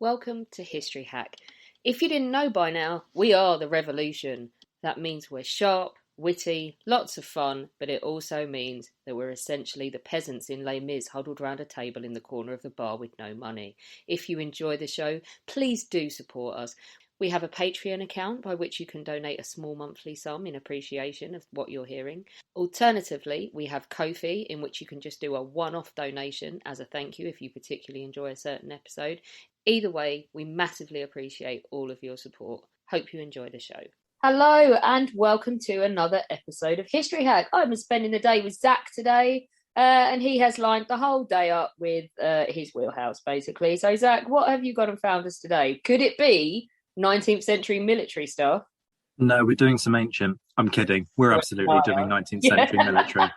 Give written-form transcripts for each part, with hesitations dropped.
Welcome to History Hack. If you didn't know by now, we are the revolution. That means we're sharp, witty, lots of fun, but it also means that we're essentially the peasants in Les Mis huddled round a table in the corner of the bar with no money. If you enjoy the show, please do support us. We have a Patreon account by which you can donate a small monthly sum in appreciation of what you're hearing. Alternatively, we have Ko-fi, in which you can just do a one-off donation as a thank you if you particularly enjoy a certain episode. Either way, we massively appreciate all of your support. Hope you enjoy the show. Hello and welcome to another episode of History Hack. I'm spending the day with Zach today, and he has lined the whole day up with his wheelhouse, basically. So, Zach, what have you got and found us today? Could it be 19th century military stuff? No, we're doing some ancient. I'm kidding. We're absolutely doing 19th century military.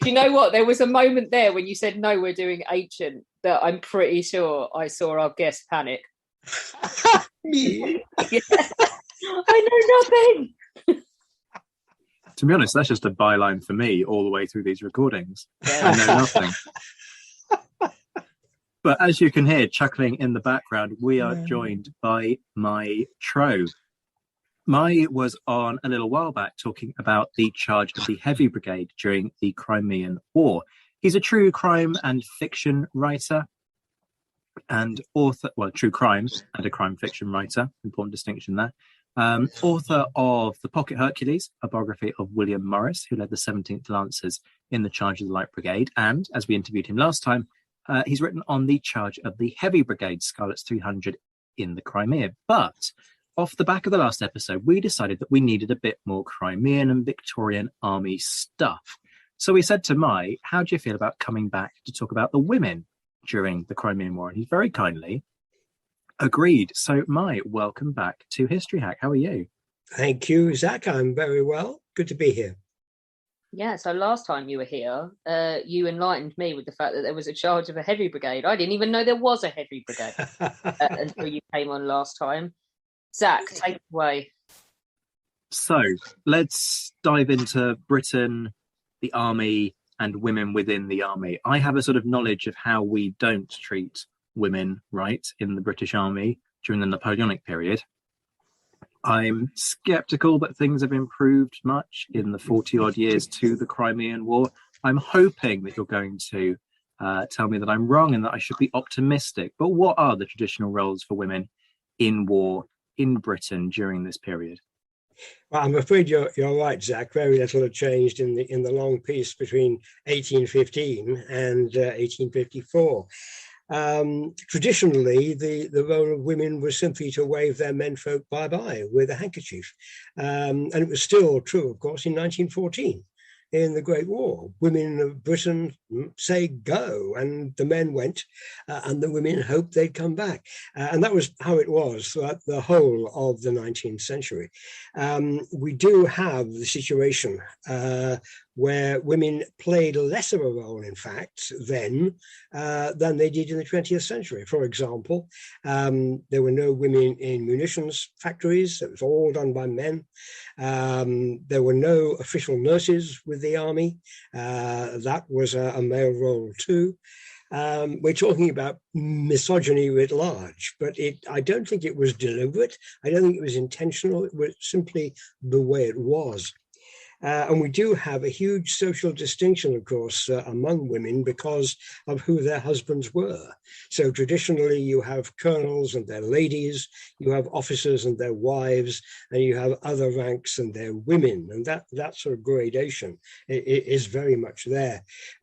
Do you know what? There was a moment there when you said, no, we're doing ancient, that I'm pretty sure I saw our guest panic. Me? Yeah. I know nothing. To be honest, that's just a byline for me all the way through these recordings. Yeah. I know nothing. But as you can hear, chuckling in the background, we are joined by Mei Trow. Mei was on a little while back talking about the charge of the Heavy Brigade during the Crimean War. He's a true crime and fiction writer and author, well, true crime and a crime fiction writer, important distinction there. Author of The Pocket Hercules, a biography of William Morris, who led the 17th Lancers in the charge of the Light Brigade. And, as we interviewed him last time, he's written on the charge of the Heavy Brigade, Scarlet's 300 in the Crimea. But off the back of the last episode, we decided that we needed a bit more Crimean and Victorian army stuff. So we said to Mei, how do you feel about coming back to talk about the women during the Crimean War? And he very kindly agreed. So Mei, welcome back to History Hack. How are you? Thank you, Zach. I'm very well. Good to be here. Yeah, so last time you were here, you enlightened me with the fact that there was a charge of a Heavy Brigade. I didn't even know there was a Heavy Brigade until you came on last time. Zach, take it away. So let's dive into Britain, the army, and women within the army. I have a sort of knowledge of how we don't treat women right in the British Army during the Napoleonic period. I'm sceptical that things have improved much in the 40-odd years to the Crimean War. I'm hoping that you're going to tell me that I'm wrong and that I should be optimistic. But what are the traditional roles for women in war in Britain during this period? Well, I'm afraid you're right, Zach. Very little had changed in the long peace between 1815 and 1854. Traditionally, the role of women was simply to wave their menfolk bye-bye with a handkerchief. And it was still true, of course, in 1914. In the Great War, women of Britain say go, and the men went, and the women hoped they'd come back. And that was how it was throughout the whole of the 19th century. We do have the situation where women played less of a role, in fact, then than they did in the 20th century. For example, there were no women in munitions factories. It was all done by men. There were no official nurses with the army. That was a male role too. We're talking about misogyny writ large, but I don't think it was deliberate. I don't think it was intentional. It was simply the way it was. And we do have a huge social distinction, of course, among women because of who their husbands were. So traditionally, you have colonels and their ladies, you have officers and their wives, and you have other ranks and their women. And that sort of gradation is very much there.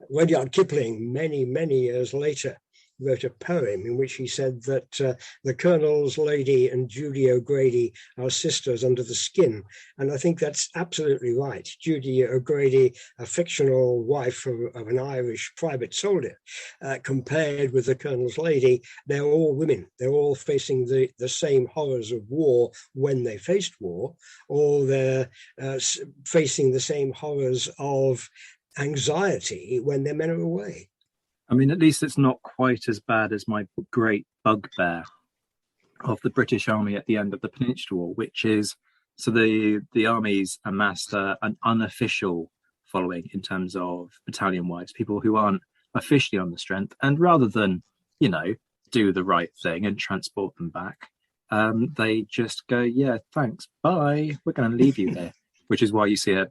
Rudyard Kipling, many, many years later, wrote a poem in which he said that the colonel's lady and Judy O'Grady are sisters under the skin. And I think that's absolutely right. Judy O'Grady, a fictional wife of an Irish private soldier, compared with the colonel's lady, they're all women. They're all facing the same horrors of war when they faced war, or they're facing the same horrors of anxiety when their men are away. I mean, at least it's not quite as bad as my great bugbear of the British Army at the end of the Peninsular War, which is, so the armies amassed an unofficial following in terms of battalion wives, people who aren't officially on the strength. And rather than, do the right thing and transport them back. They just go, yeah, thanks, bye, we're going to leave you there, which is why you see a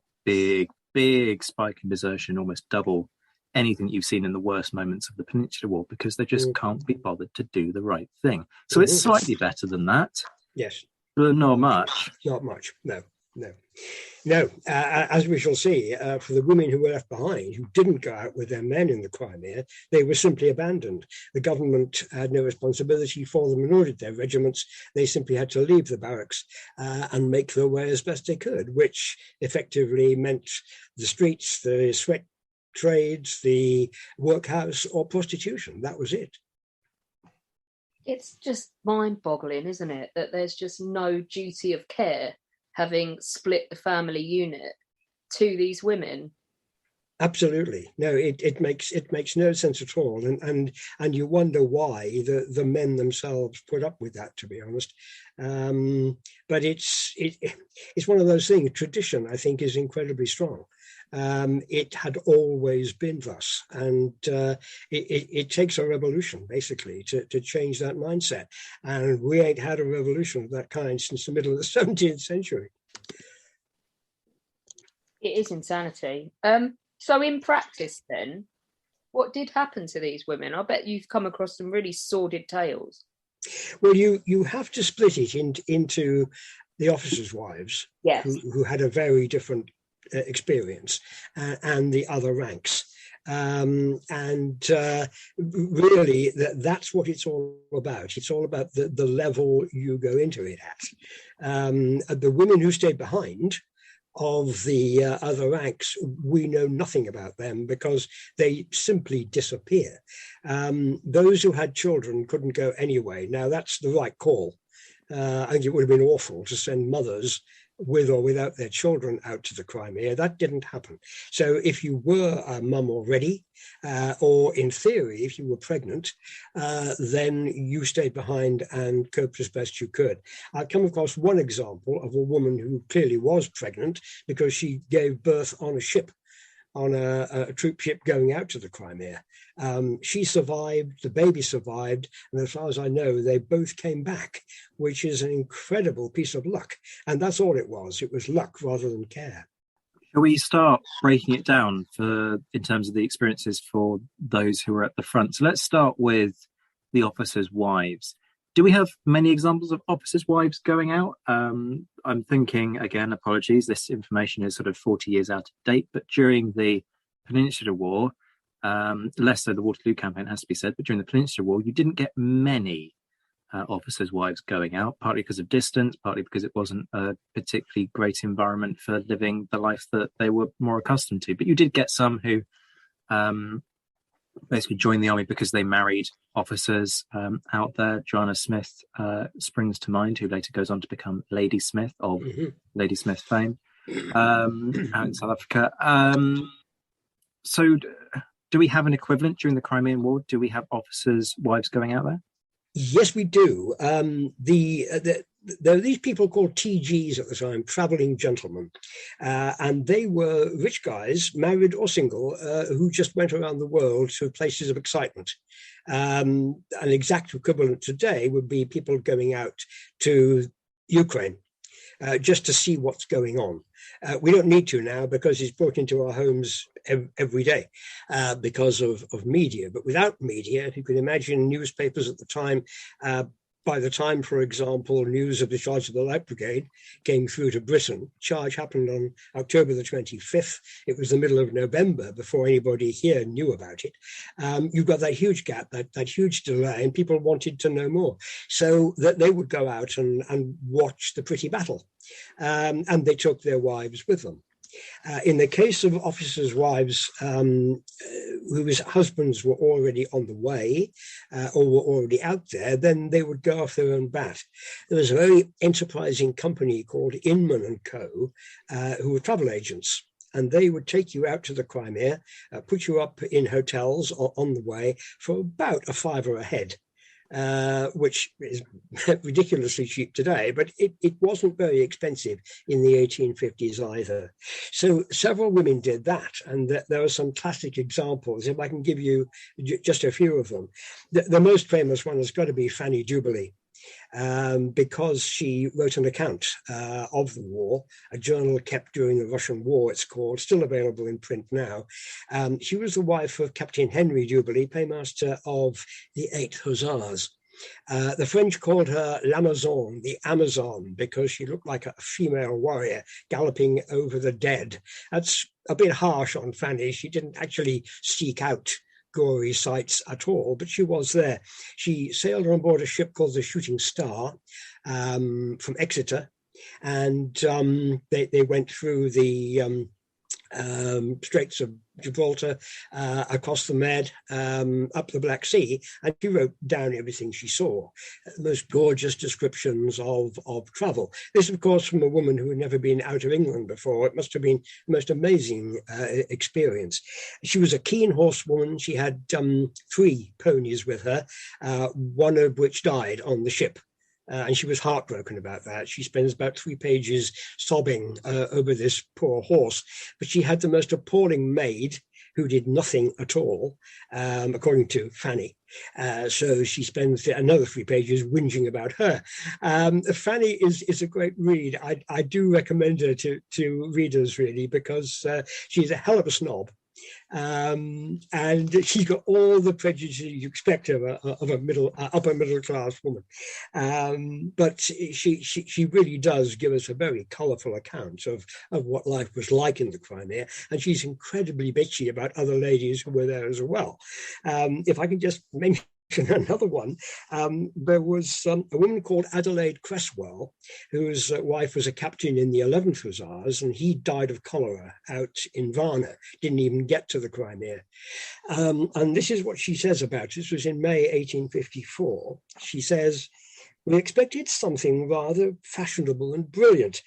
big spike in desertion, almost double anything you've seen in the worst moments of the Peninsular War, because they just can't be bothered to do the right thing. So it's slightly better than that. Yes. But not much. Not much, no. As we shall see, for the women who were left behind, who didn't go out with their men in the Crimea, they were simply abandoned. The government had no responsibility for them and ordered their regiments. They simply had to leave the barracks and make their way as best they could, which effectively meant the streets, the sweat trades, the workhouse, or prostitution. That was it. It's just mind-boggling, isn't it, that there's just no duty of care, having split the family unit, to these women. Absolutely. No, it makes no sense at all. And you wonder why the men themselves put up with that, to be honest. But it's one of those things. Tradition, I think, is incredibly strong. It had always been thus, and it takes a revolution basically to change that mindset. And we ain't had a revolution of that kind since the middle of the 17th century. It is insanity. So in practice then, what did happen to these women? I bet you've come across some really sordid tales. Well, you have to split it into the officers' wives, yes, who had a very different experience, and the other ranks. Really, that's what it's all about. It's all about the level you go into it at. The women who stayed behind of the other ranks, we know nothing about them because they simply disappear. Those who had children couldn't go anyway. Now, that's the right call. I think it would have been awful to send mothers with or without their children out to the Crimea. That didn't happen. So if you were a mum already, or in theory, if you were pregnant, then you stayed behind and coped as best you could. I've come across one example of a woman who clearly was pregnant because she gave birth on a ship, on a troop ship going out to the Crimea. She survived, the baby survived, and as far as I know, they both came back, which is an incredible piece of luck. And that's all it was. It was luck rather than care. Shall we start breaking it down in terms of the experiences for those who are at the front? So let's start with the officers' wives. Do we have many examples of officers' wives going out? I'm thinking, again, apologies, this information is sort of 40 years out of date, but during the Peninsular War, less so the Waterloo campaign has to be said, but during the Peninsular War, you didn't get many officers' wives going out, partly because of distance, partly because it wasn't a particularly great environment for living the life that they were more accustomed to. But you did get some who basically joined the army because they married officers out there. Joanna Smith springs to mind, who later goes on to become Lady Smith of Lady Smith fame out in South Africa. So do we have an equivalent during the Crimean War? Do we have officers' wives going out there? Yes, we do. There were these people called TGs at the time, traveling gentlemen, and they were rich guys, married or single, who just went around the world to places of excitement. An exact equivalent today would be people going out to Ukraine just to see what's going on. We don't need to now because it's brought into our homes every day because of media. But without media, if you can imagine newspapers at the time, by the time, for example, news of the charge of the Light Brigade came through to Britain, charge happened on October the 25th. It was the middle of November before anybody here knew about it. You've got that huge gap, that huge delay, and people wanted to know more. So that they would go out and watch the pretty battle. And they took their wives with them. In the case of officers' wives whose husbands were already on the way or were already out there, then they would go off their own bat. There was a very enterprising company called Inman and Co., who were travel agents. And they would take you out to the Crimea, put you up in hotels on the way for about a fiver a head. which is ridiculously cheap today, but it wasn't very expensive in the 1850s either. So several women did that, and there are some classic examples. If I can give you just a few of them. The most famous one has got to be Fanny Jubilee. Because she wrote an account of the war, a journal kept during the Russian War, it's called, still available in print now. She was the wife of Captain Henry Jubilee, paymaster of the 8th Hussars. The French called her l'Amazon, the Amazon, because she looked like a female warrior galloping over the dead. That's a bit harsh on Fanny. She didn't actually seek out gory sights at all, but she was there. She sailed on board a ship called the Shooting Star from Exeter, and they went through the Straits of Gibraltar, across the Med, up the Black Sea, and she wrote down everything she saw. The most gorgeous descriptions of travel. This, of course, from a woman who had never been out of England before. It must have been the most amazing experience. She was a keen horsewoman. She had 3 ponies with her, one of which died on the ship. And she was heartbroken about that. She spends about 3 pages sobbing over this poor horse. But she had the most appalling maid who did nothing at all, according to Fanny. So she spends another 3 pages whinging about her. Fanny is a great read. I do recommend her to readers, really, because she's a hell of a snob. And she's got all the prejudices you expect of a upper middle class woman, but she really does give us a very colourful account of what life was like in the Crimea, and she's incredibly bitchy about other ladies who were there as well. If I can just mention another one, there was a woman called Adelaide Cresswell, whose wife was a captain in the 11th Hussars, and he died of cholera out in Varna, didn't even get to the Crimea. And this is what she says about it. This was in May 1854. She says, "We expected something rather fashionable and brilliant,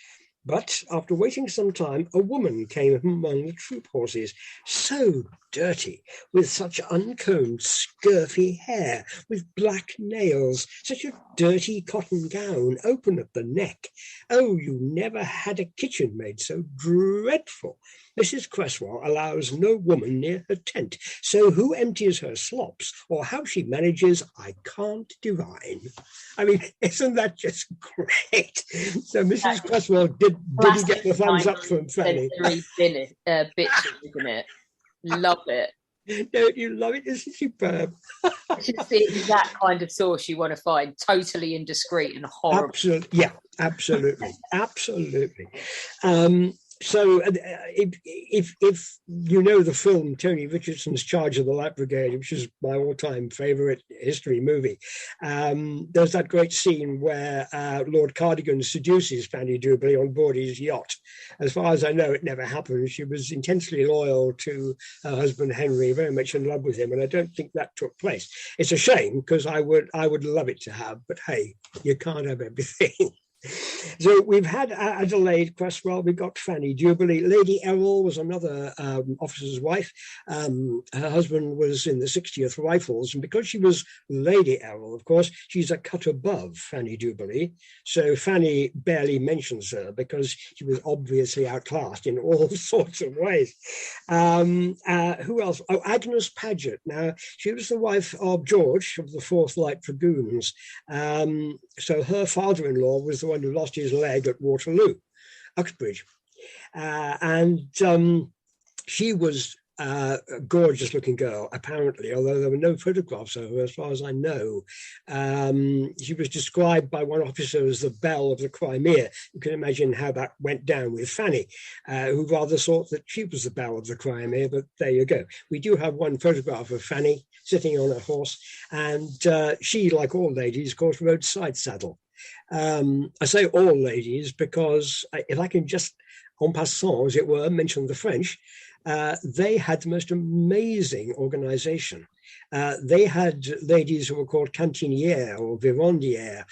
but after waiting some time, a woman came among the troop horses, so dirty, with such uncombed, scurfy hair, with black nails, such a dirty cotton gown, open at the neck. Oh, you never had a kitchen maid so dreadful. Mrs. Cresswell allows no woman near her tent, so who empties her slops, or how she manages, I can't divine." I mean, isn't that just great? So Mrs. Cresswell didn't get the thumbs up from Fanny. Bitches, isn't it? Love it. Don't you love it? It's superb. It's just the exact kind of source you want to find. Totally indiscreet and horrible. Absolutely, yeah, absolutely, absolutely. So if you know the film Tony Richardson's Charge of the Light Brigade, which is my all-time favorite history movie, there's that great scene where Lord Cardigan seduces Fanny Jubilee on board his yacht. As far as I know, it never happened. She was intensely loyal to her husband Henry, very much in love with him, and I don't think that took place. It's a shame, because I would love it to have, but hey, you can't have everything. So we've had Adelaide Cresswell, we've got Fanny Jubilee. Lady Errol was another officer's wife. Her husband was in the 60th Rifles, and because she was Lady Errol, of course, she's a cut above Fanny Jubilee. So Fanny barely mentions her because she was obviously outclassed in all sorts of ways. Who else? Oh, Agnes Paget. Now, she was the wife of George of the 4th Light Dragoons. So her father-in-law was the one who lost his leg at Waterloo, Uxbridge. She was a gorgeous looking girl, apparently, although there were no photographs of her as far as I know. She was described by one officer as the belle of the Crimea. You can imagine how that went down with Fanny, who rather thought that she was the belle of the Crimea, but there you go. We do have one photograph of Fanny sitting on a horse, and she, like all ladies, of course, rode side saddle. I say all ladies because if I can just, en passant, as it were, mention the French, they had the most amazing organization. They had ladies who were called cantinières or vivandières.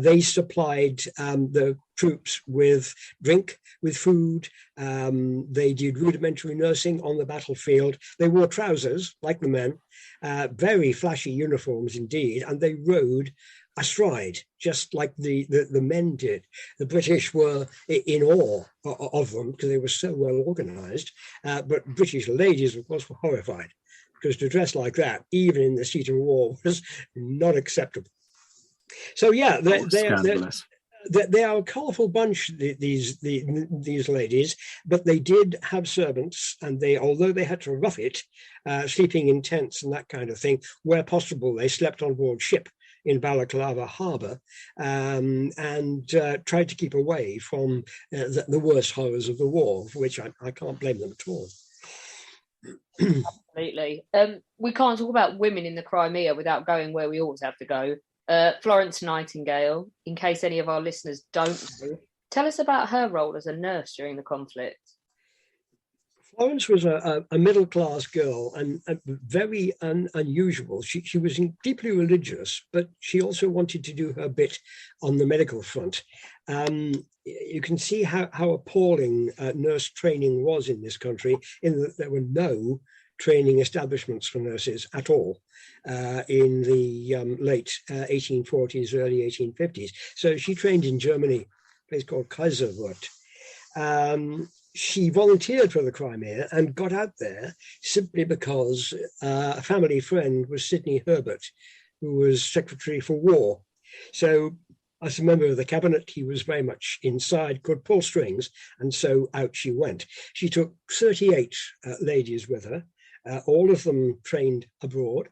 They supplied the troops with drink, with food. They did rudimentary nursing on the battlefield. They wore trousers like the men, very flashy uniforms indeed, and they rode astride, just like the men did. The British were in awe of them because they were so well organized, but British ladies, of course, were horrified because to dress like that, even in the seat of war, was not acceptable. So yeah, they are a colourful bunch, these ladies, but they did have servants, and although they had to rough it, sleeping in tents and that kind of thing, where possible, they slept on board ship in Balaclava harbour, and tried to keep away from the worst horrors of the war, for which I can't blame them at all. Absolutely. We can't talk about women in the Crimea without going where we always have to go. Florence Nightingale, in case any of our listeners don't know, tell us about her role as a nurse during the conflict. Florence was a middle-class girl and very unusual. She was deeply religious, but she also wanted to do her bit on the medical front. You can see how appalling nurse training was in this country, in that there were no training establishments for nurses at all in the late 1840s, early 1850s. So she trained in Germany, a place called Kaiserwerth. She volunteered for the Crimea and got out there simply because a family friend was Sidney Herbert, who was Secretary for War. So as a member of the cabinet, he was very much inside, could pull strings, and so out she went. She took 38 ladies with her, all of them trained abroad,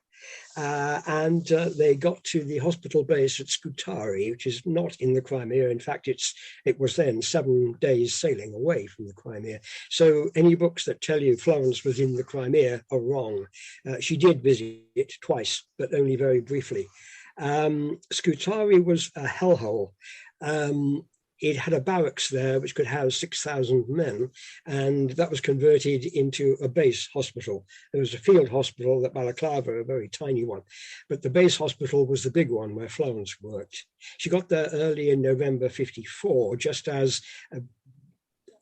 and they got to the hospital base at Scutari, which is not in the Crimea. In fact, it was then 7 days sailing away from the Crimea. So any books that tell you Florence was in the Crimea are wrong. She did visit it twice, but only very briefly. Scutari was a hellhole. It had a barracks there which could house 6,000 men, and that was converted into a base hospital. There was a field hospital at Balaclava, a very tiny one, but the base hospital was the big one where Florence worked. She got there early in November 54, just as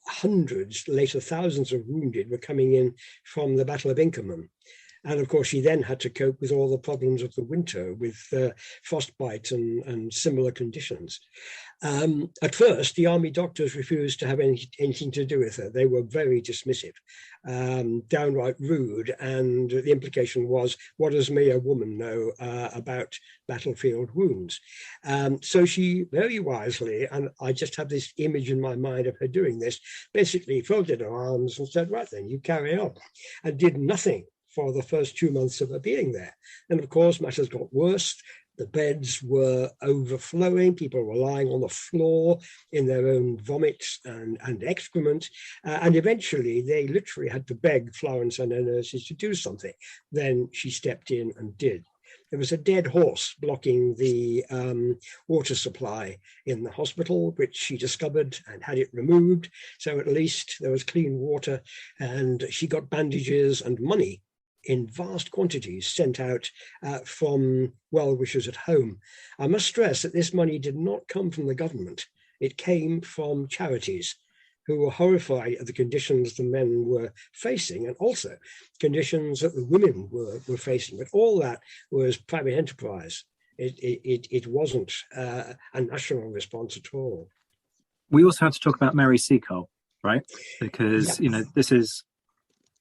hundreds, later thousands of wounded were coming in from the Battle of Inkerman. And of course, she then had to cope with all the problems of the winter with frostbite and similar conditions. At first, the army doctors refused to have anything to do with her. They were very dismissive, downright rude. And the implication was, what does me, a woman, know about battlefield wounds? So she very wisely, and I just have this image in my mind of her doing this, basically folded her arms and said, right then, you carry on, and did nothing for the first 2 months of her being there. And of course, matters got worse. The beds were overflowing. People were lying on the floor in their own vomit and excrement. And eventually, they literally had to beg Florence and her nurses to do something. Then she stepped in and did. There was a dead horse blocking the water supply in the hospital, which she discovered and had it removed. So at least there was clean water, and she got bandages and money in vast quantities sent out from well-wishers at home. I must stress that this money did not come from the government. It came from charities who were horrified at the conditions the men were facing, and also conditions that the women were facing. But all that was private enterprise. It wasn't a national response at all. We also have to talk about Mary Seacole, right? Because, this is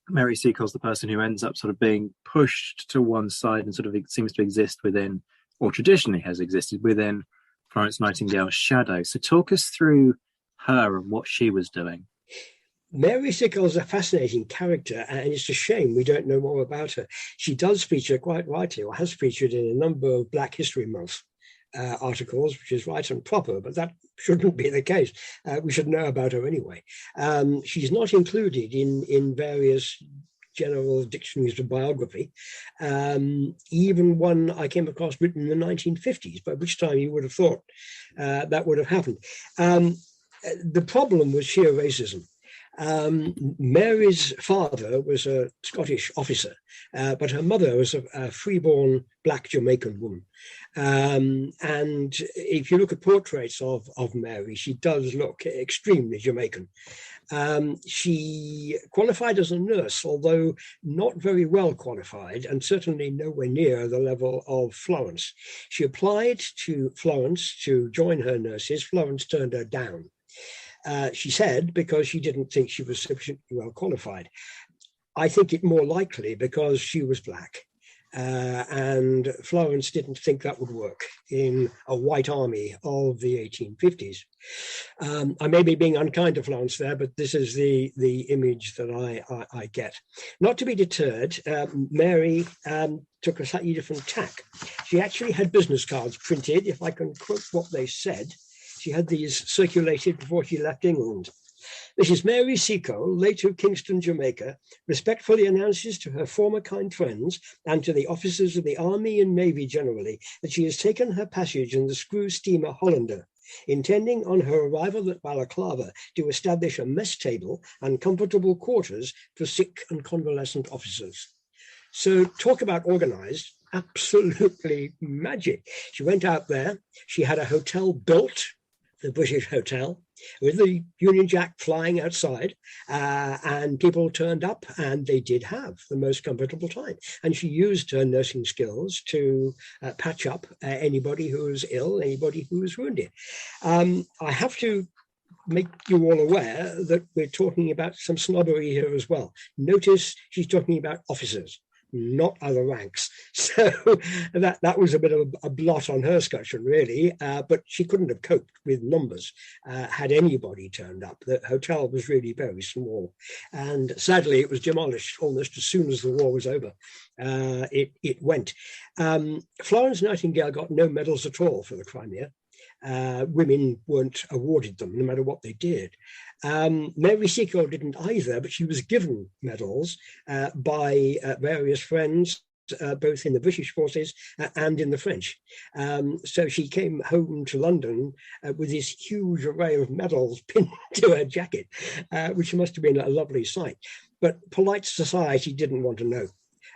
Mary Seacole's the person who ends up sort of being pushed to one side and sort of seems to exist within, or traditionally has existed within, Florence Nightingale's shadow. So talk us through her and what she was doing. Mary Seacole is a fascinating character, and it's a shame we don't know more about her. She does feature, quite rightly, or has featured in a number of Black History Month articles, which is right and proper, but that shouldn't be the case. We should know about her anyway. She's not included in various general dictionaries of biography, even one I came across written in the 1950s, by which time you would have thought that would have happened. The problem was sheer racism. Mary's father was a Scottish officer, but her mother was a freeborn black Jamaican woman. And if you look at portraits of Mary, she does look extremely Jamaican. She qualified as a nurse, although not very well qualified, and certainly nowhere near the level of Florence. She applied to Florence to join her nurses. Florence turned her down. She said because she didn't think she was sufficiently well qualified. I think it more likely because she was black. And Florence didn't think that would work in a white army of the 1850s. I may be being unkind to Florence there, but this is the image that I get. Not to be deterred, Mary took a slightly different tack. She actually had business cards printed, if I can quote what they said. She had these circulated before she left England. Mrs. Mary Seacole, late of Kingston, Jamaica, respectfully announces to her former kind friends and to the officers of the Army and Navy generally that she has taken her passage in the screw steamer Hollander, intending on her arrival at Balaclava to establish a mess table and comfortable quarters for sick and convalescent officers. So talk about organized, absolutely magic. She went out there, she had a hotel built, the British Hotel, with the Union Jack flying outside, and people turned up, and they did have the most comfortable time. And she used her nursing skills to patch up anybody who was ill, anybody who was wounded. I have to make you all aware that we're talking about some snobbery here as well. Notice she's talking about officers, not other ranks. So that was a bit of a blot on her scutcheon, really, but she couldn't have coped with numbers had anybody turned up. The hotel was really very small, and sadly it was demolished almost as soon as the war was over. It went. Florence Nightingale got no medals at all for the Crimea. Women weren't awarded them, no matter what they did. Mary Seacole didn't either, but she was given medals by various friends, both in the British forces and in the French. So she came home to London with this huge array of medals pinned to her jacket, which must have been a lovely sight. But polite society didn't want to know.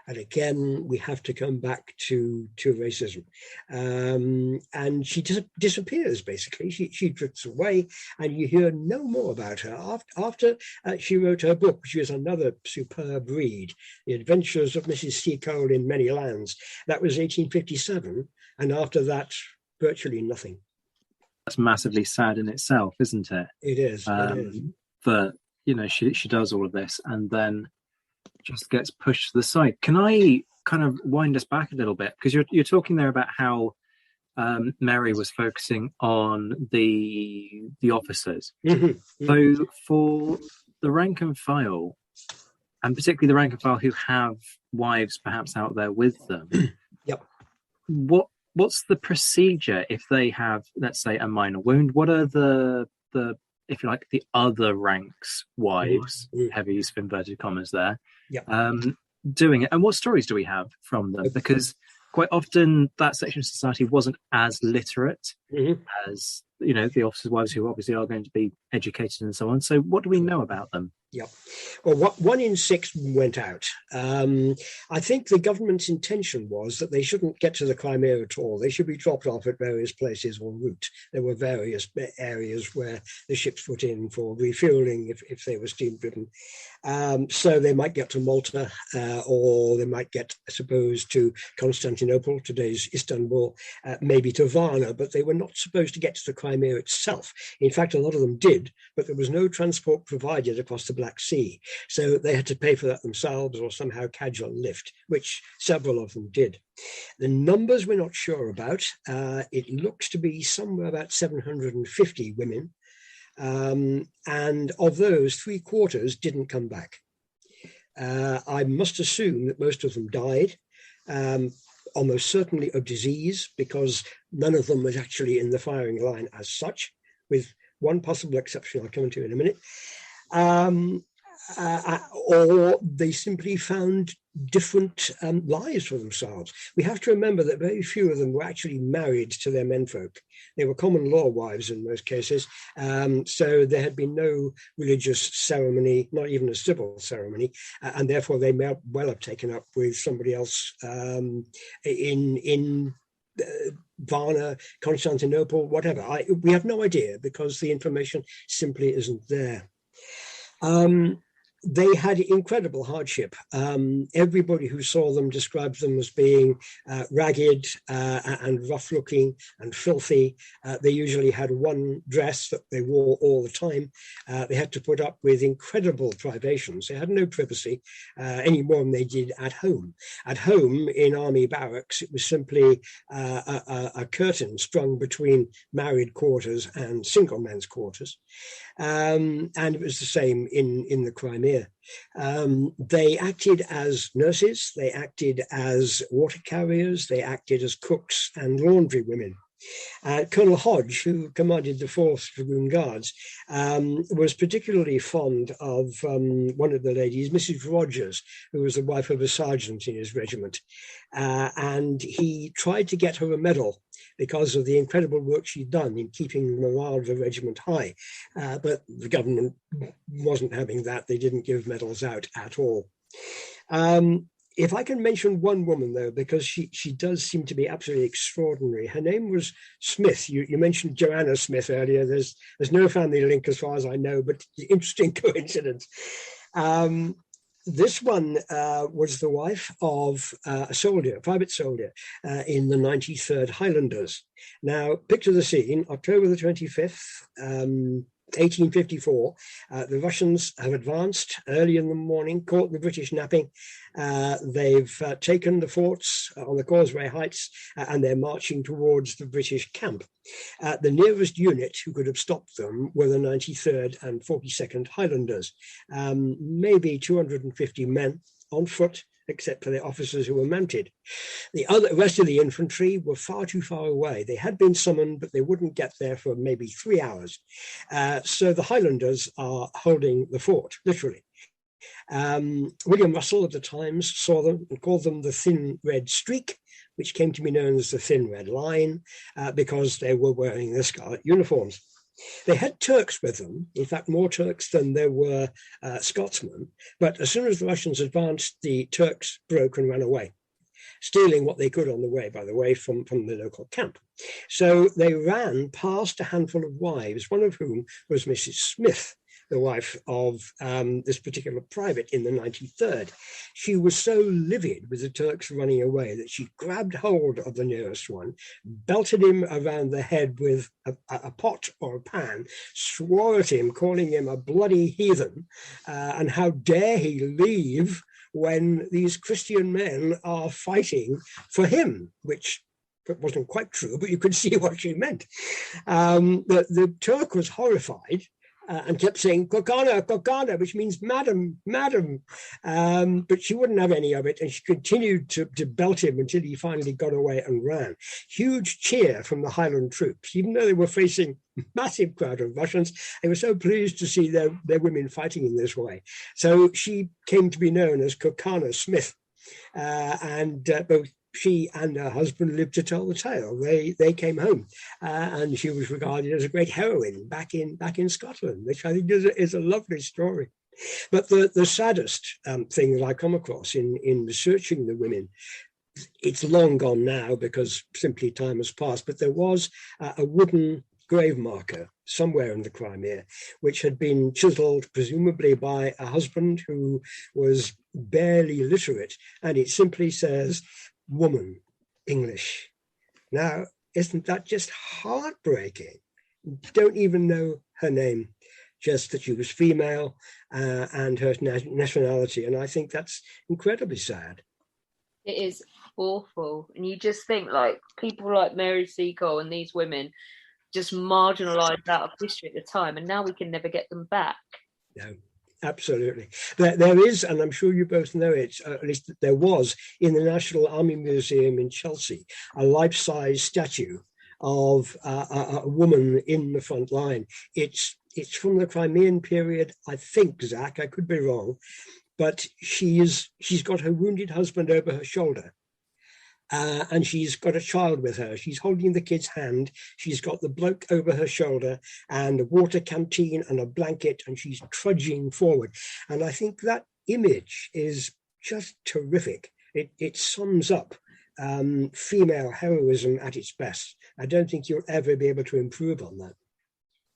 And again, we have to come back to racism. And she disappears, basically. She drifts away, and you hear no more about her. After she wrote her book, which is another superb read, The Adventures of Mrs. Seacole in Many Lands. That was 1857. And after that, virtually nothing. That's massively sad in itself, isn't it? It is. It is. But, you know, she does all of this and then just gets pushed to the side. Can I kind of wind us back a little bit? Because you're talking there about how Mary was focusing on the officers. Mm-hmm. So for the rank and file, and particularly the rank and file who have wives perhaps out there with them, yep. What's the procedure if they have, let's say, a minor wound? What are the if you like, the other ranks' wives, heavy use of inverted commas there, doing it? And what stories do we have from them? Because quite often that section of society wasn't as literate as, you know, the officers' wives, who obviously are going to be educated and so on. So what do we know about them? Yeah. Well, 1 in 6 went out. I think the government's intention was that they shouldn't get to the Crimea at all. They should be dropped off at various places en route. There were various areas where the ships put in for refueling if they were steam driven. So they might get to Malta, or they might get, I suppose, to Constantinople, today's Istanbul, maybe to Varna, but they were not supposed to get to the Crimea itself. In fact, a lot of them did, but there was no transport provided across the Black Sea. So they had to pay for that themselves or somehow catch a lift, which several of them did. The numbers we're not sure about. It looks to be somewhere about 750 women. And of those, 3/4 didn't come back. I must assume that most of them died, almost certainly of disease, because none of them was actually in the firing line as such, with one possible exception I'll come to in a minute. or they simply found different lives for themselves. We have to remember that very few of them were actually married to their menfolk. They were common law wives in most cases, so there had been no religious ceremony, not even a civil ceremony, and therefore they may well have taken up with somebody else in Varna, Constantinople, whatever. We have no idea because the information simply isn't there. They had incredible hardship. Everybody who saw them described them as being ragged and rough-looking and filthy. They usually had one dress that they wore all the time. They had to put up with incredible privations. They had no privacy any more than they did at home. At home, in army barracks, it was simply a curtain strung between married quarters and single men's quarters. And it was the same in the Crimea. They acted as nurses, they acted as water carriers, they acted as cooks and laundry women. Colonel Hodge, who commanded the 4th Dragoon Guards, was particularly fond of one of the ladies, Mrs. Rogers, who was the wife of a sergeant in his regiment. And he tried to get her a medal because of the incredible work she'd done in keeping the morale of the regiment high. But the government wasn't having that. They didn't give medals out at all. If I can mention one woman, though, because she does seem to be absolutely extraordinary. Her name was Smith. You mentioned Joanna Smith earlier. There's no family link as far as I know, but interesting coincidence. This one was the wife of a soldier, a private soldier, in the 93rd Highlanders. Now, picture the scene, October the 25th, 1854, the Russians have advanced early in the morning, caught the British napping. They've taken the forts on the Causeway Heights, and they're marching towards the British camp. The nearest unit who could have stopped them were the 93rd and 42nd Highlanders, maybe 250 men on foot, except for the officers who were mounted. The rest of the infantry were far too far away. They had been summoned, but they wouldn't get there for maybe 3 hours. So the Highlanders are holding the fort, literally. William Russell of the Times saw them and called them the Thin Red Streak, which came to be known as the Thin Red Line, because they were wearing their scarlet uniforms. They had Turks with them, in fact, more Turks than there were Scotsmen. But as soon as the Russians advanced, the Turks broke and ran away, stealing what they could on the way, by the way, from the local camp. So they ran past a handful of wives, one of whom was Mrs. Smith, the wife of this particular private in the 93rd. She was so livid with the Turks running away that she grabbed hold of the nearest one, belted him around the head with a pot or a pan, swore at him, calling him a bloody heathen, and how dare he leave when these Christian men are fighting for him, which wasn't quite true, but you could see what she meant. The Turk was horrified, and kept saying, Kokana, Kokana, which means madam, madam. But she wouldn't have any of it, and she continued to belt him until he finally got away and ran. Huge cheer from the Highland troops, even though they were facing a massive crowd of Russians. They were so pleased to see their women fighting in this way. So she came to be known as Kokana Smith, and both she and her husband lived to tell the tale. They came home, and she was regarded as a great heroine back in Scotland, which I think is a lovely story. But the saddest thing that I come across in researching the women, it's long gone now because simply time has passed, but there was a wooden grave marker somewhere in the Crimea, which had been chiseled presumably by a husband who was barely literate, and it simply says, "Woman, English." Now, isn't that just heartbreaking? Don't even know her name, just that she was female and her nationality. And I think that's incredibly sad. It is awful. And you just think, like, people like Mary Seacole and these women just marginalised out of history at the time, and now we can never get them back. No. Absolutely. There is, and I'm sure you both know it, at least there was in the National Army Museum in Chelsea, a life-size statue of a woman in the front line. It's from the Crimean period, I think, Zach, I could be wrong, but she's got her wounded husband over her shoulder. And she's got a child with her. She's holding the kid's hand. She's got the bloke over her shoulder and a water canteen and a blanket, and she's trudging forward. And I think that image is just terrific. It sums up female heroism at its best. I don't think you'll ever be able to improve on that.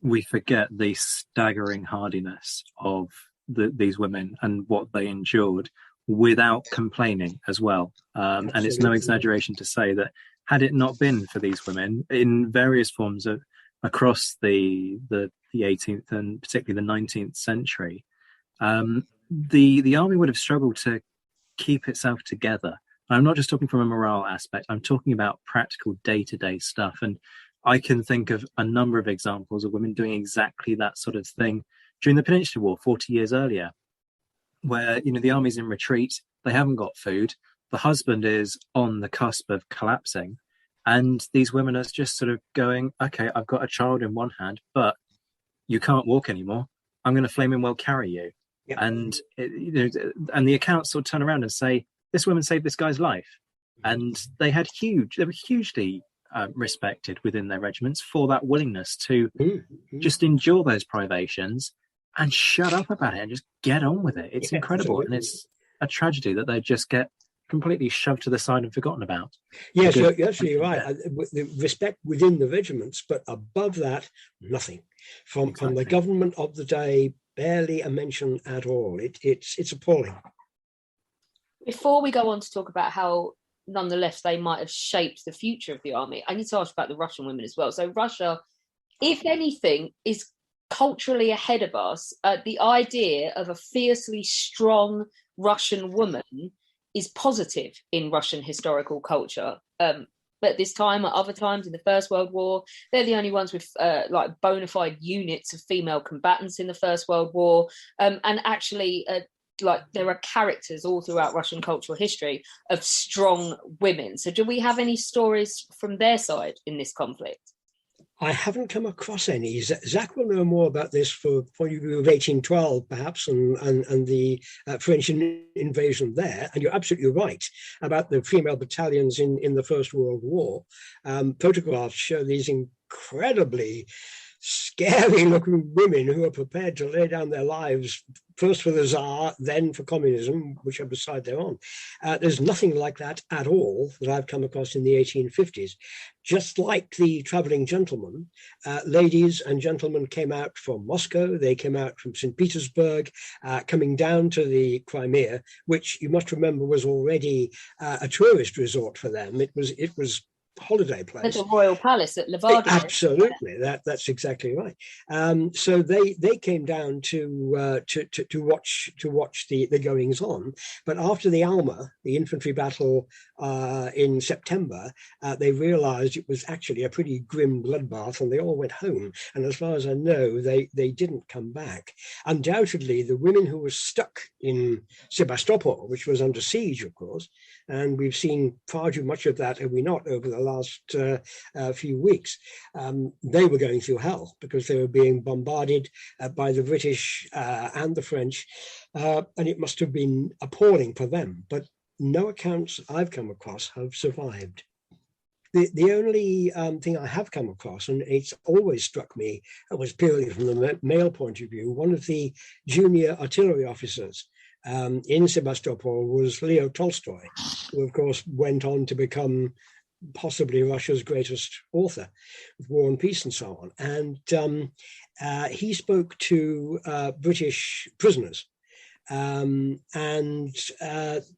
We forget the staggering hardiness of these women and what they endured without complaining as well. And it's no exaggeration to say that had it not been for these women in various forms across the 18th and particularly the 19th century, the army would have struggled to keep itself together. I'm not just talking from a morale aspect, I'm talking about practical day-to-day stuff. And I can think of a number of examples of women doing exactly that sort of thing during the Peninsular War 40 years earlier, where, you know, the army's in retreat, they haven't got food, the husband is on the cusp of collapsing, and these women are just sort of going, okay, I've got a child in one hand, but you can't walk anymore, I'm going to flaming well carry you. Yeah. And and the accounts sort of turn around and say, this woman saved this guy's life. And they were hugely respected within their regiments for that willingness to just endure those privations and shut up about it and just get on with it. It's incredible. Absolutely. And it's a tragedy that they just get completely shoved to the side and forgotten about. Yes, you're absolutely right. The respect within the regiments, but above that, nothing. From the government of the day, barely a mention at all. It's appalling. Before we go on to talk about how, nonetheless, they might have shaped the future of the army, I need to ask about the Russian women as well. So Russia, if anything, is culturally ahead of us. The idea of a fiercely strong Russian woman is positive in Russian historical culture. But at this time, at other times in the First World War, they're the only ones with like bona fide units of female combatants in the First World War. And actually, like there are characters all throughout Russian cultural history of strong women. So do we have any stories from their side in this conflict? I haven't come across any. Zach will know more about this for point of view of 1812, perhaps, and the French invasion there. And you're absolutely right about the female battalions in the First World War. Photographs show these incredibly scary looking women who are prepared to lay down their lives first for the Tsar, then for communism, whichever side they're on. There's nothing like that at all that I've come across in the 1850s. Just like the traveling gentlemen, ladies and gentlemen came out from Moscow, they came out from St. Petersburg, coming down to the Crimea, which you must remember was already a tourist resort for them. It was holiday place. There's a royal palace at Levada. Absolutely, that's exactly right. So they came down to watch the goings on. But after the Alma, the infantry battle in September, they realised it was actually a pretty grim bloodbath, and they all went home. And as far as I know, they didn't come back. Undoubtedly, the women who were stuck in Sebastopol, which was under siege, of course, and we've seen far too much of that, have we not, over the last few weeks. They were going through hell because they were being bombarded by the British and the French, and it must have been appalling for them. But no accounts I've come across have survived. The only thing I have come across, and it's always struck me, was purely from the male point of view, one of the junior artillery officers in Sebastopol was Leo Tolstoy, who of course went on to become possibly Russia's greatest author with War and Peace and so on. And he spoke to British prisoners, and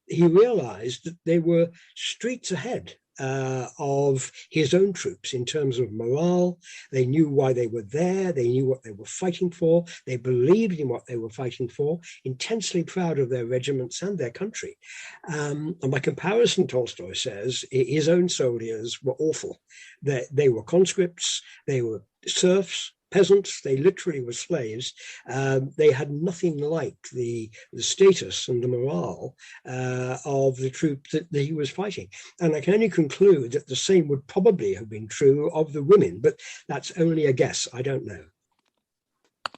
he realized that they were streets ahead of his own troops in terms of morale. They knew why they were there. They knew what they were fighting for. They believed in what they were fighting for, intensely proud of their regiments and their country. And by comparison, Tolstoy says, his own soldiers were awful. They were conscripts, they were serfs, peasants. They literally were slaves. They had nothing like the status and the morale of the troop that he was fighting. And I can only conclude that the same would probably have been true of the women, but that's only a guess. I don't know.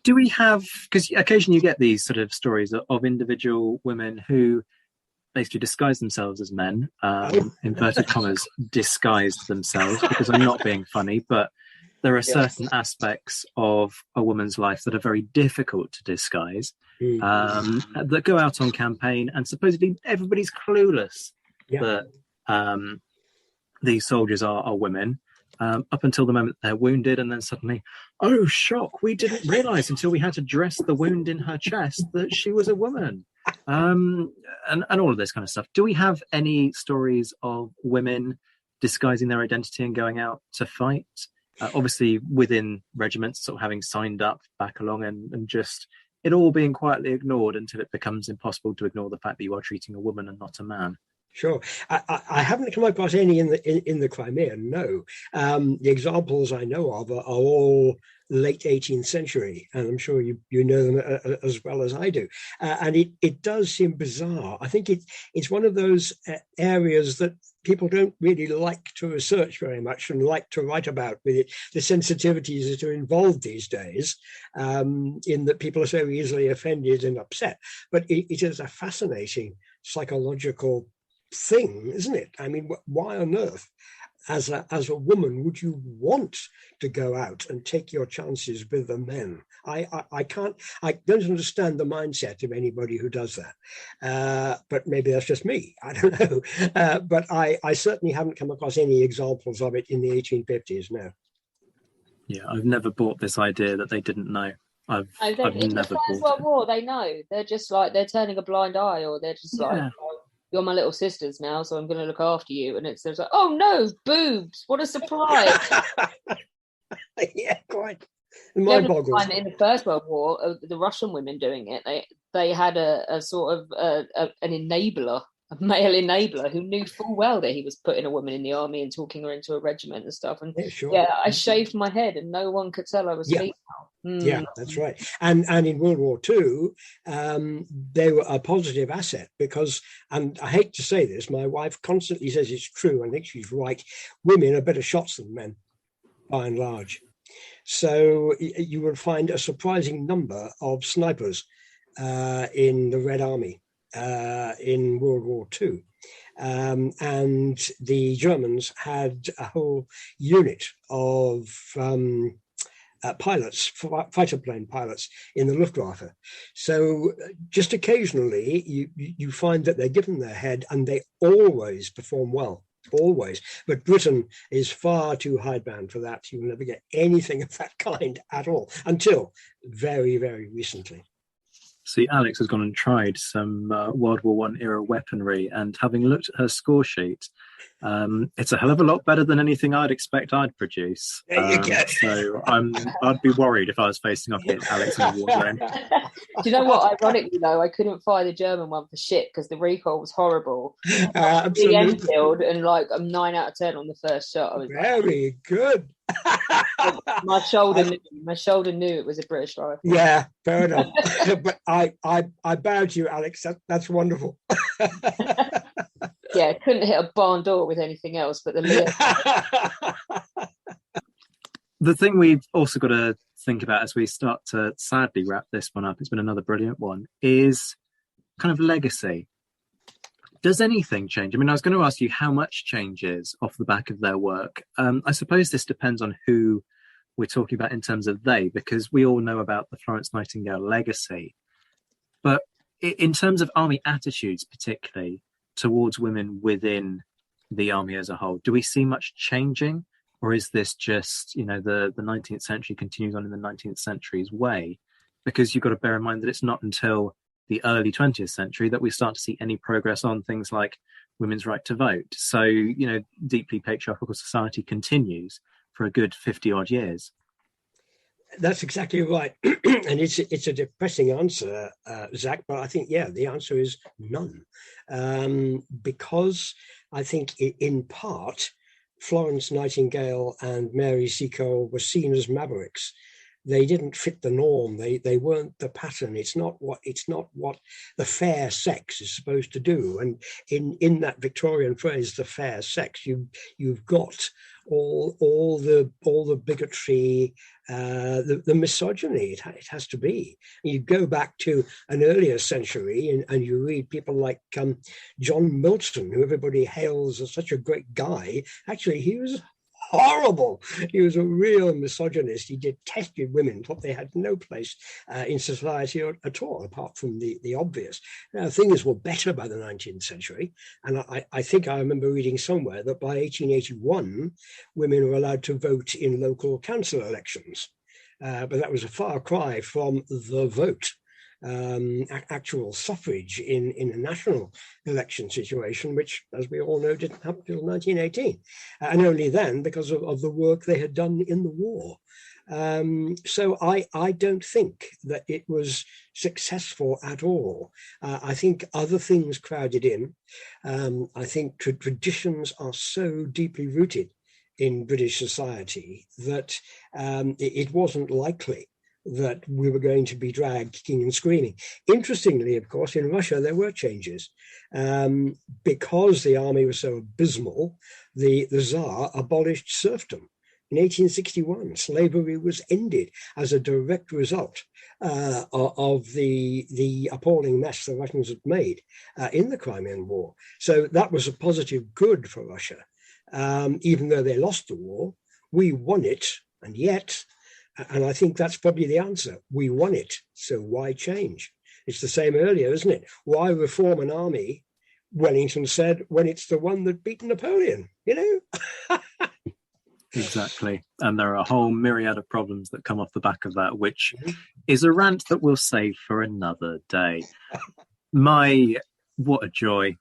Do we have, because occasionally you get these sort of stories of individual women who basically disguise themselves as men, inverted commas, disguised themselves, because I'm not being funny, but there are certain aspects of a woman's life that are very difficult to disguise, that go out on campaign, and supposedly everybody's clueless that these soldiers are women. Up until the moment they're wounded, and then suddenly, oh, shock, we didn't realise until we had to dress the wound in her chest that she was a woman. And all of this kind of stuff. Do we have any stories of women disguising their identity and going out to fight? Obviously within regiments, sort of having signed up back along, and just it all being quietly ignored until it becomes impossible to ignore the fact that you are treating a woman and not a man. Sure. I haven't come across any in the Crimea, no. The examples I know of are all late 18th century, and I'm sure you know them as well as I do. And it does seem bizarre. I think it's one of those areas that people don't really like to research very much and like to write about, with it, the sensitivities that are involved these days, in that people are so easily offended and upset. But it is a fascinating psychological thing, isn't it? I mean, why on earth, as a woman, would you want to go out and take your chances with the men? I don't understand the mindset of anybody who does that. But maybe that's just me. I don't know. But I certainly haven't come across any examples of it in the 1850s. No. Yeah, I've never bought this idea that they didn't know. I've never in the First World War, they know. They're just like, they're turning a blind eye, or they're just like, you're my little sisters now, so I'm going to look after you. And it's like, oh no, boobs! What a surprise! Yeah, quite. Mind boggles. In the First World War, the Russian women doing it, they had a sort of an enabler, a male enabler, who knew full well that he was putting a woman in the army and talking her into a regiment and stuff. And I shaved my head, and no one could tell I was female. Yeah, that's right. And in World War II, they were a positive asset because, and I hate to say this, my wife constantly says it's true, I think she's right, women are better shots than men, by and large. So you will find a surprising number of snipers in the Red Army in World War II. And the Germans had a whole unit of pilots, fighter plane pilots in the Luftwaffe. So just occasionally you find that they're given their head, and they always perform well, always. But Britain is far too hidebound for that. You will never get anything of that kind at all until very, very recently. See, Alex has gone and tried some World War I era weaponry, and having looked at her score sheet, it's a hell of a lot better than anything I'd expect I'd produce. So I'd be worried if I was facing off against Alex in a war zone. Do you know what? Ironically, though, I couldn't fire the German one for shit because the recoil was horrible. The Enfield, and like I'm 9 out of 10 on the first shot. I was very good. My shoulder knew it was a British rifle. Yeah, fair enough. But I bow to you, Alex. That's wonderful. Yeah, couldn't hit a barn door with anything else but the The thing we've also got to think about as we start to sadly wrap this one up, it's been another brilliant one, is kind of legacy. Does anything change? I mean, I was going to ask you how much changes off the back of their work. I suppose this depends on who we're talking about in terms of they, because we all know about the Florence Nightingale legacy. But in terms of army attitudes, particularly towards women within the army as a whole, do we see much changing? Or is this just, the 19th century continues on in the 19th century's way? Because you've got to bear in mind that it's not until the early 20th century that we start to see any progress on things like women's right to vote. So, deeply patriarchal society continues for a good 50 odd years. That's exactly right. And it's a depressing answer, Zach, but I think, the answer is none. Because I think in part, Florence Nightingale and Mary Seacole were seen as mavericks. they didn't fit the norm. They weren't the pattern. It's not what the fair sex is supposed to do. And in that Victorian phrase, the fair sex, you've got all the bigotry, the misogyny. It has to be. You go back to an earlier century and you read people like John Milton, who everybody hails as such a great guy. Actually, he was horrible. He was a real misogynist. He detested women, thought they had no place in society at all, apart from the obvious. Now, things were better by the 19th century. And I think I remember reading somewhere that by 1881, women were allowed to vote in local council elections. But that was a far cry from the vote. Actual suffrage in a national election situation, which, as we all know, didn't happen until 1918, and only then because of the work they had done in the war. So I don't think that it was successful at all. I think other things crowded in. I think traditions are so deeply rooted in British society that it wasn't likely that we were going to be dragged kicking and screaming. Interestingly, of course, in Russia, there were changes. Because the army was so abysmal, the Tsar abolished serfdom. In 1861, slavery was ended as a direct result of the appalling mess the Russians had made in the Crimean War. So that was a positive good for Russia. Even though they lost the war, we won it, and yet, and I think that's probably the answer. We won it, so why change? It's the same earlier, isn't it? Why reform an army, Wellington said, when it's the one that beat Napoleon, you know? Exactly. And there are a whole myriad of problems that come off the back of that, which is a rant that we'll save for another day. What a joy.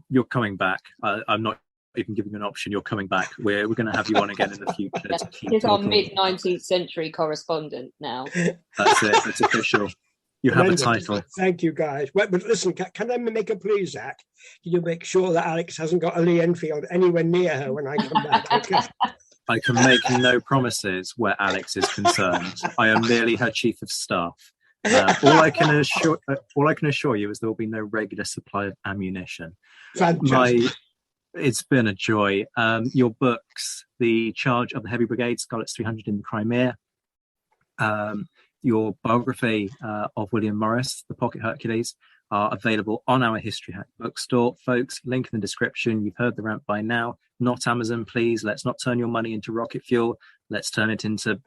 You're coming back. I'm not even giving you an option. You're coming back. We're going to have you on again in the future. He's our mid-19th century correspondent now. That's it. It's official. You have a title. Thank you, guys. But listen, can I make a plea, Zach? Can you make sure that Alex hasn't got a Lee Enfield anywhere near her when I come back? Okay. I can make no promises where Alex is concerned. I am merely her chief of staff. All I can assure you is there will be no regular supply of ammunition. Fantastic. It's been a joy. Your books, The Charge of the Heavy Brigade, Scarlet's 300 in the Crimea, your biography of William Morris, The Pocket Hercules, are available on our History Hack bookstore. Folks, link in the description. You've heard the rant by now. Not Amazon, please. Let's not turn your money into rocket fuel. Let's turn it into,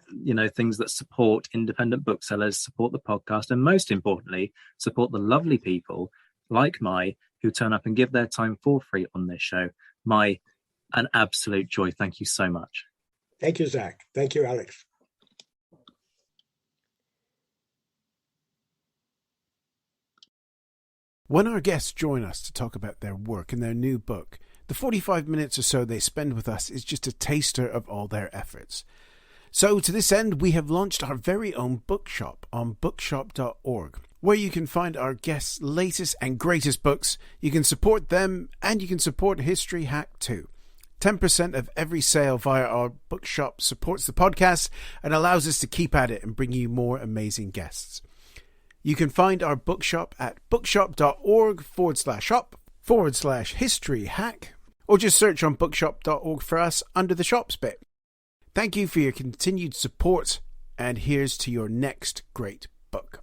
things that support independent booksellers, support the podcast, and most importantly, support the lovely people like Mai who turn up and give their time for free on this show. Mai, an absolute joy. Thank you so much. Thank you, Zach. Thank you, Alex. When our guests join us to talk about their work and their new book, the 45 minutes or so they spend with us is just a taster of all their efforts. So to this end, we have launched our very own bookshop on bookshop.org, where you can find our guests' latest and greatest books. You can support them and you can support History Hack too. 10% of every sale via our bookshop supports the podcast and allows us to keep at it and bring you more amazing guests. You can find our bookshop at bookshop.org/shop/history hack, or just search on bookshop.org for us under the shops bit. Thank you for your continued support, and here's to your next great book.